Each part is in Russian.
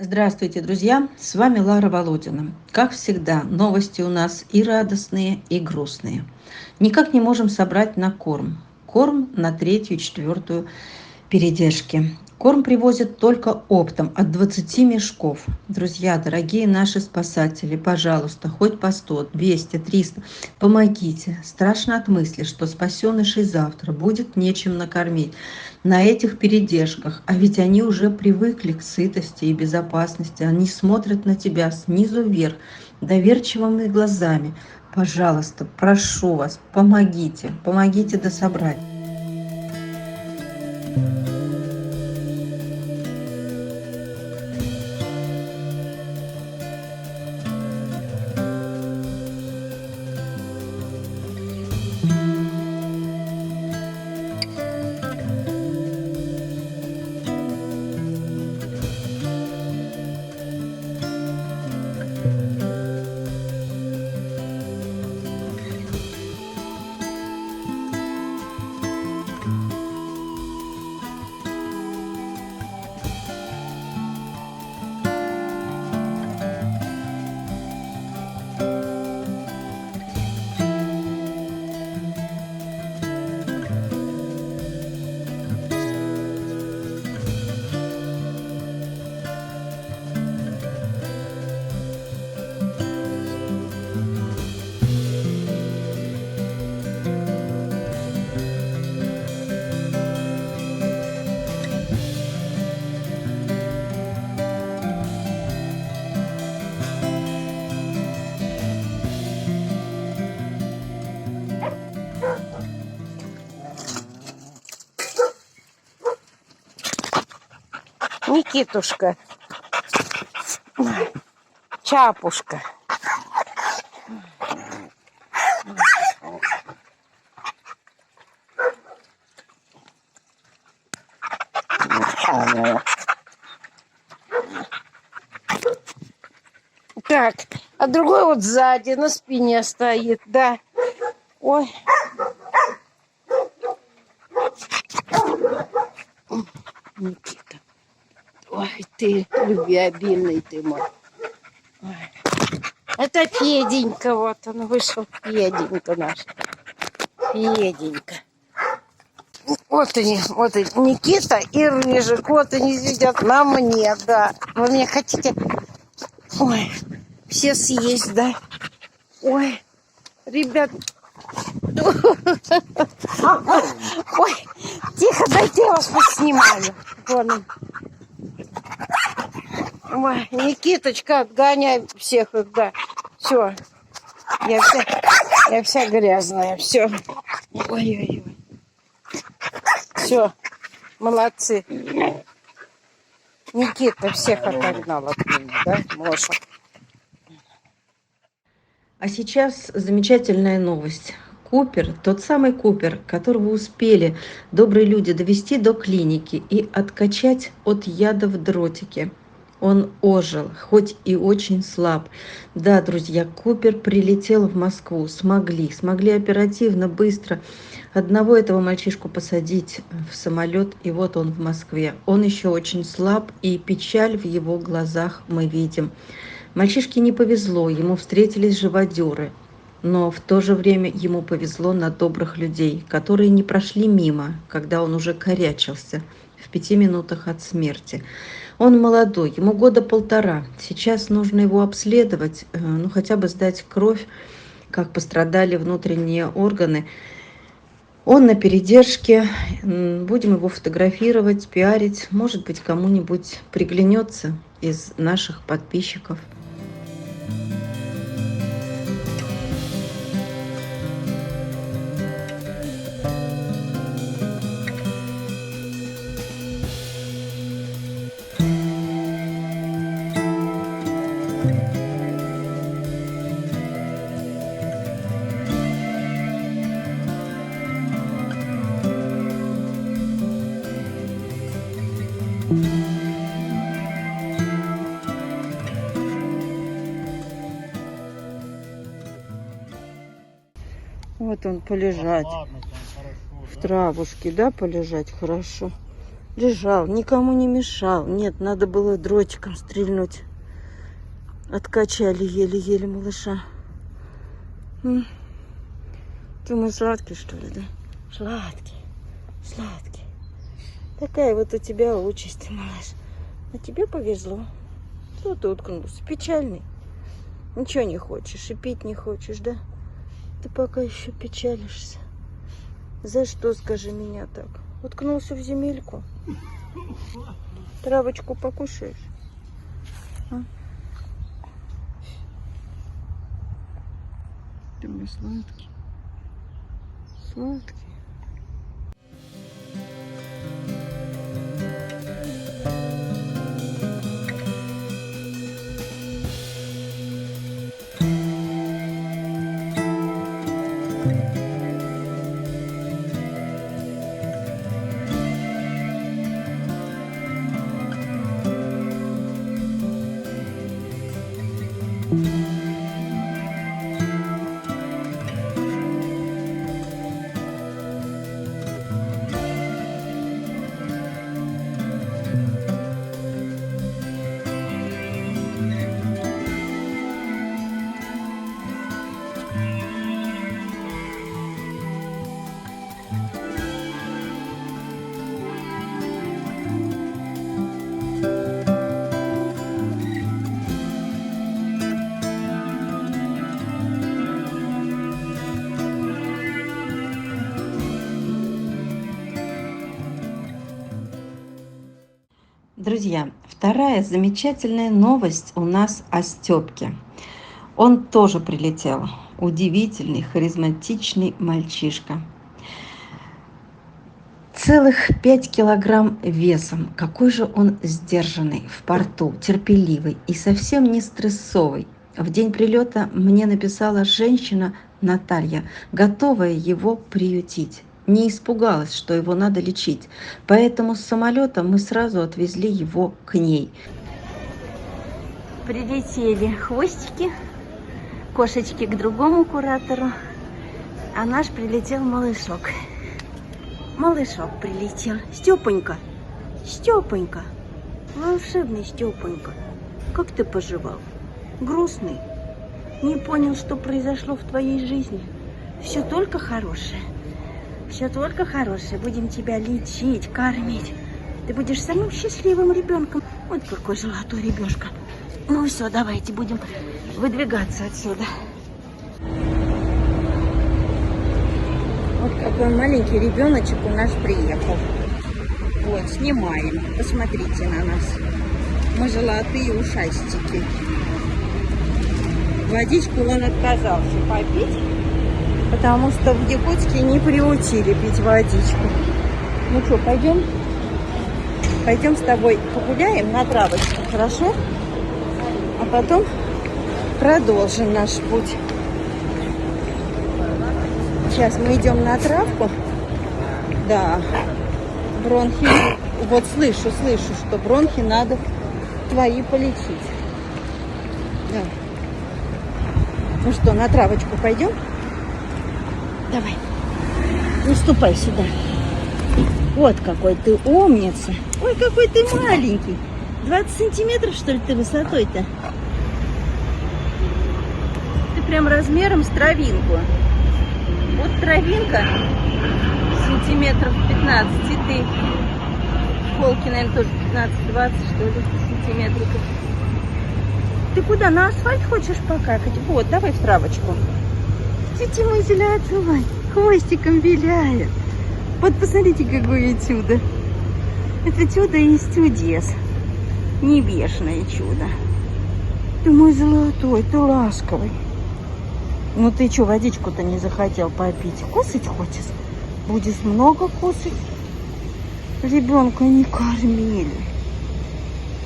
Здравствуйте, друзья! С вами Лара Володина. Как всегда, новости у нас и радостные, и грустные. Никак не можем собрать на корм. Корм на третью, четвертую передержки. Корм привозят только оптом от 20 мешков. Друзья, дорогие наши спасатели, пожалуйста, хоть по 100, 200, 300, помогите. Страшно от мысли, что спасенышей завтра будет нечем накормить на этих передержках. А ведь они уже привыкли к сытости и безопасности. Они смотрят на тебя снизу вверх, доверчивыми глазами. Пожалуйста, прошу вас, помогите, помогите дособрать. Никитушка, Чапушка. Так, а другой вот сзади на спине стоит, да. Ой. Никита. Ой, ты любвеобильный ты мой. Ой. Это Феденька, вот он вышел, Феденька наш. Феденька. Вот они, Никита и Рыжик, вот они сидят на мне, да. Вы меня хотите, ой, все съесть, да? Ой, ребят. Ой, тихо, дайте я вас поснимаю. Вон он. Ой, Никиточка, отгоняй всех их, да. Все, я вся грязная, все. Ой-ой-ой. Все, молодцы. Никита всех отогнал от меня, да, Моша? А сейчас замечательная новость. Купер, тот самый Купер, которого успели добрые люди довести до клиники и откачать от яда в дротике. Он ожил, хоть и очень слаб. Да, друзья, Купер прилетел в Москву. Смогли оперативно, быстро одного этого мальчишку посадить в самолет, и вот он в Москве. Он еще очень слаб, и печаль в его глазах мы видим. Мальчишке не повезло, ему встретились живодеры. Но в то же время ему повезло на добрых людей, которые не прошли мимо, когда он уже корячился в 5 минутах от смерти. Он молодой, ему года 1,5. Сейчас нужно его обследовать, хотя бы сдать кровь, как пострадали внутренние органы. Он на передержке, будем его фотографировать, пиарить. Может быть, кому-нибудь приглянется из наших подписчиков. Вот он полежать. В травушке, да, полежать хорошо. Лежал, никому не мешал. Нет, надо было дротиком стрельнуть. Откачали еле-еле малыша. Ты мой сладкий, что ли, да? Сладкий, сладкий. Такая вот у тебя участь, малыш. А тебе повезло. Что ты уткнулся? Печальный. Ничего не хочешь и пить не хочешь, да? Ты пока еще печалишься. За что, скажи, меня так? Уткнулся в земельку? Травочку покушаешь? А? Ты мой сладкий. Сладкий. Друзья, вторая замечательная новость у нас о Стёпке. Он тоже прилетел. Удивительный, харизматичный мальчишка. Целых 5 килограмм весом. Какой же он сдержанный в порту, терпеливый и совсем не стрессовый. В день прилета мне написала женщина Наталья, готовая его приютить. Не испугалась, что его надо лечить, поэтому с самолета мы сразу отвезли его к ней. Прилетели хвостики, кошечки к другому куратору, а наш прилетел малышок. Малышок прилетел. Стёпонька, Стёпонька, волшебный Стёпонька, как ты поживал? Грустный? Не понял, что произошло в твоей жизни? Все только хорошее. Все только хорошее. Будем тебя лечить, кормить. Ты будешь самым счастливым ребенком. Вот какой золотой ребёшка. Ну все, давайте будем выдвигаться отсюда. Вот какой маленький ребеночек у нас приехал. Вот, снимаем. Посмотрите на нас. Мы золотые ушастики. Водичку он отказался попить, потому что в Якутске не приучили пить водичку. Ну что, пойдем? Пойдем с тобой погуляем на травочку, хорошо? А потом продолжим наш путь. Сейчас мы идем на травку. Да, бронхи. Вот слышу, что бронхи надо твои полечить. Да. Ну что, на травочку пойдем? Давай, наступай сюда. Вот какой ты умница. Ой, какой ты маленький. 20 сантиметров, что ли, ты высотой-то? Ты прям размером с травинку. Вот травинка сантиметров 15. И ты в холке, наверное, тоже 15-20, что ли, сантиметров. Ты куда, на асфальт хочешь покакать? Вот, давай в травочку. Тетя мой золотой, хвостиком виляет. Вот посмотрите, какое чудо. Это чудо из чудес. Небесное чудо. Ты мой золотой, ты ласковый. Ну ты что, водичку-то не захотел попить? Кушать хочешь? Будешь много кушать? Ребенка не кормили.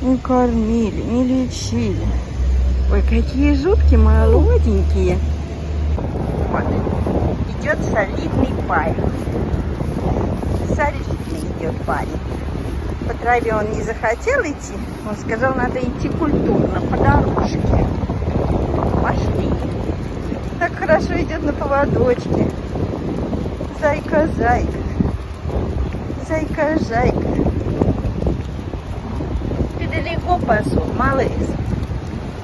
Не кормили, не лечили. Ой, какие жутки молоденькие. Вот. Идет солидный парень. Солидный идет парень. По траве он не захотел идти. Он сказал, надо идти культурно, по дорожке. Пошли. Так хорошо идет на поводочке. Зайка, зайка. Зайка, зайка. далеко пасу, малыш.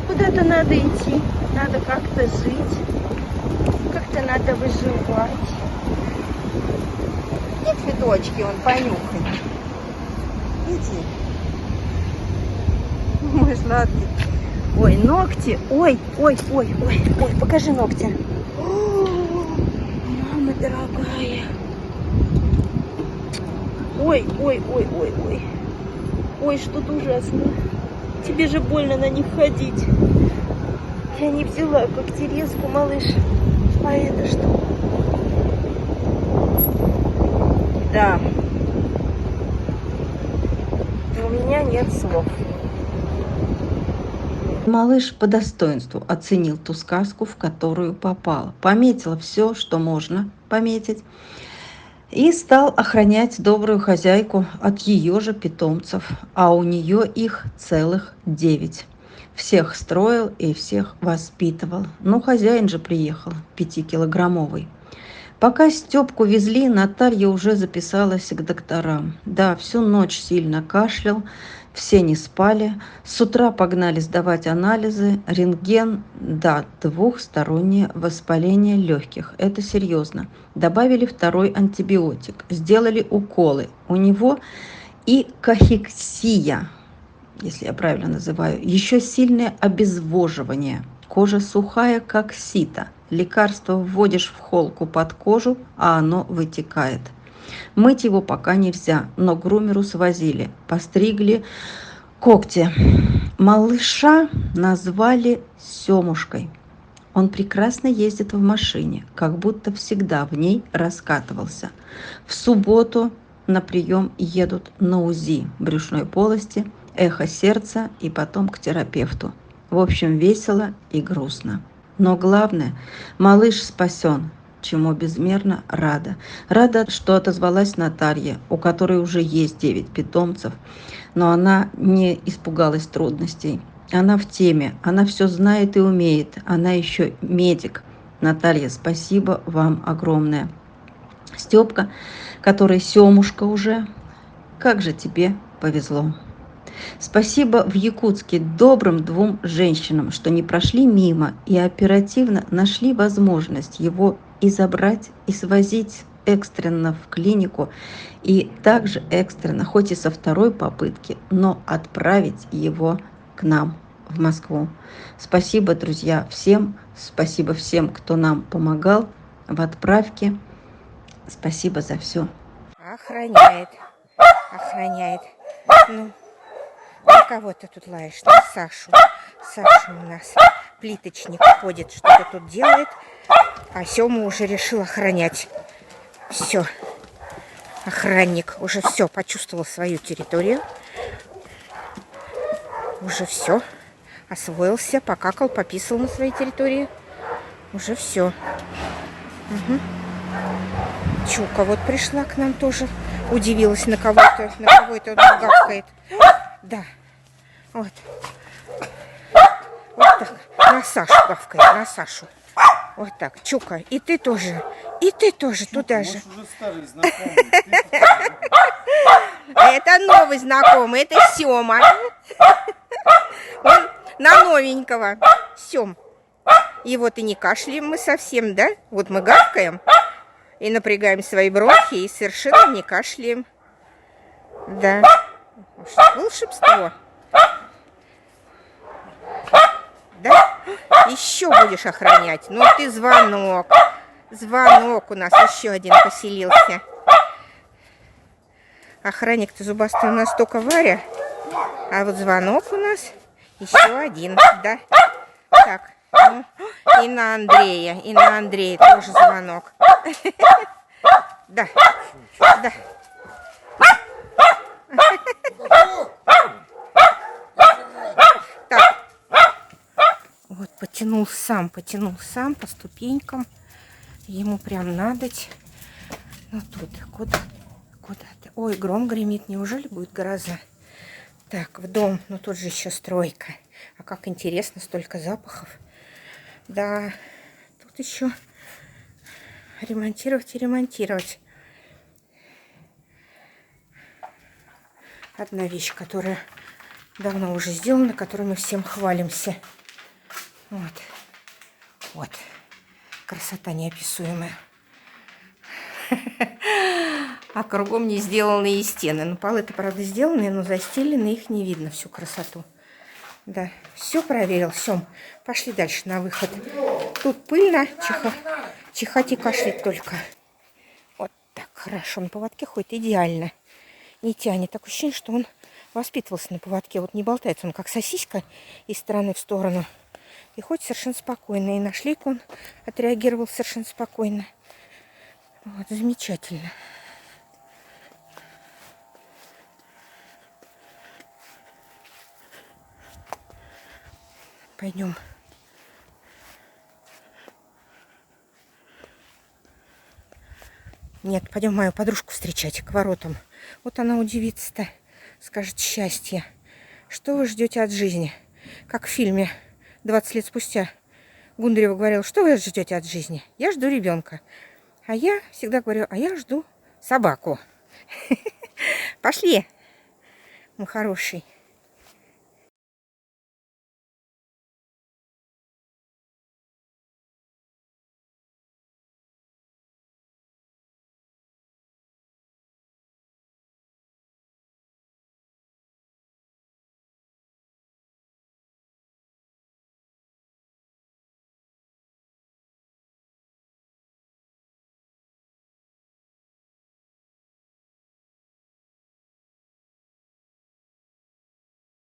Куда-то надо идти, надо как-то жить, как-то надо выживать. Иди, цветочки, он понюхай. Иди. Мой сладкий. Ой, ногти. Ой, ой, ой, ой, ой, покажи ногти. О, мама дорогая. Ой, ой, ой, ой, ой. Ой, что-то ужасно. Тебе же больно на них ходить. Я не взяла когтерезку, малыш. А это что? Да. У меня нет слов. Малыш по достоинству оценил ту сказку, в которую попал. Пометил все, что можно пометить. И стал охранять добрую хозяйку от ее же питомцев. А у нее их целых 9. Всех строил и всех воспитывал. Ну, хозяин же приехал, 5-килограммовый. Пока Степку везли, Наталья уже записалась к докторам. Да, всю ночь сильно кашлял, все не спали. С утра погнали сдавать анализы. Рентген, да, 2-стороннее воспаление легких. Это серьезно. Добавили 2-й антибиотик. Сделали уколы. У него и кахексия, если я правильно называю, еще сильное обезвоживание. Кожа сухая, как сито. Лекарство вводишь в холку под кожу, а оно вытекает. Мыть его пока нельзя, но к грумеру свозили. Постригли когти. Малыша назвали Семушкой. Он прекрасно ездит в машине, как будто всегда в ней раскатывался. В субботу на прием едут на УЗИ брюшной полости, эхо сердца и потом к терапевту. В общем, весело и грустно. Но главное, малыш спасен, чему безмерно рада. Рада, что отозвалась Наталья, у которой уже есть 9 питомцев, но она не испугалась трудностей. Она в теме, она все знает и умеет, она еще медик. Наталья, спасибо вам огромное. Степка, который Семушка уже, как же тебе повезло. Спасибо в Якутске добрым 2 женщинам, что не прошли мимо и оперативно нашли возможность его и забрать, и свозить экстренно в клинику, и также экстренно, хоть и со 2-й попытки, но отправить его к нам в Москву. Спасибо, друзья, всем. Спасибо всем, кто нам помогал в отправке. Спасибо за все. Охраняет. Охраняет. Ну, на кого ты тут лаешь? На Сашу. Саша у нас плиточник ходит, что-то тут делает. А Сему уже решил охранять. Все. Охранник уже все почувствовал свою территорию. Уже все. Освоился, покакал, пописал на своей территории. Уже все. Угу. Чука вот пришла к нам тоже. Удивилась на кого-то. На кого это он гавкает. Да. Вот. Вот так. На Сашу гавкает. На Сашу. Вот так. Чука. И ты тоже. И ты тоже Чука, туда же. Уже старый знакомый. Это новый знакомый. Это Сема. Он на новенького. Сем. И вот и не кашляем мы совсем, да? Вот мы гавкаем. И напрягаем свои бронхи. И совершенно не кашляем. Да. Волшебство. Да? Еще будешь охранять. Ну ты звонок. Звонок у нас еще один поселился. Охранник-то зубастый у нас только Варя. А вот звонок у нас еще один. Да. Так. Ну, и на Андрея. И на Андрея тоже звонок. Да. Да. Так. Вот потянул сам по ступенькам. Ему прям надоть. Ну тут, куда ты? Ой, гром гремит. Неужели будет гроза? Так, в дом. Ну тут же еще стройка. А как интересно, столько запахов. Да, тут еще ремонтировать и ремонтировать. Одна вещь, которая давно уже сделана, которой мы всем хвалимся. Вот. Вот. Красота неописуемая. А кругом не сделанные стены. Ну, полы-то, правда, сделанные, но застелены, их не видно, всю красоту. Да, все проверил, все. Пошли дальше на выход. Тут пыльно, чихать и кашлять только. Вот так, хорошо. На поводке ходит идеально. Не тянет. Такое ощущение, что он воспитывался на поводке. Вот не болтается он, как сосиска из стороны в сторону. И ходит совершенно спокойно. И на шлейку он отреагировал совершенно спокойно. Вот, замечательно. Пойдем. Нет, пойдем мою подружку встречать к воротам. Вот она удивится-то, скажет счастье. Что вы ждете от жизни? Как в фильме 20 лет спустя Гундарева говорила, что вы ждете от жизни? Я жду ребенка. А я всегда говорю, а я жду собаку. Пошли, мой хороший.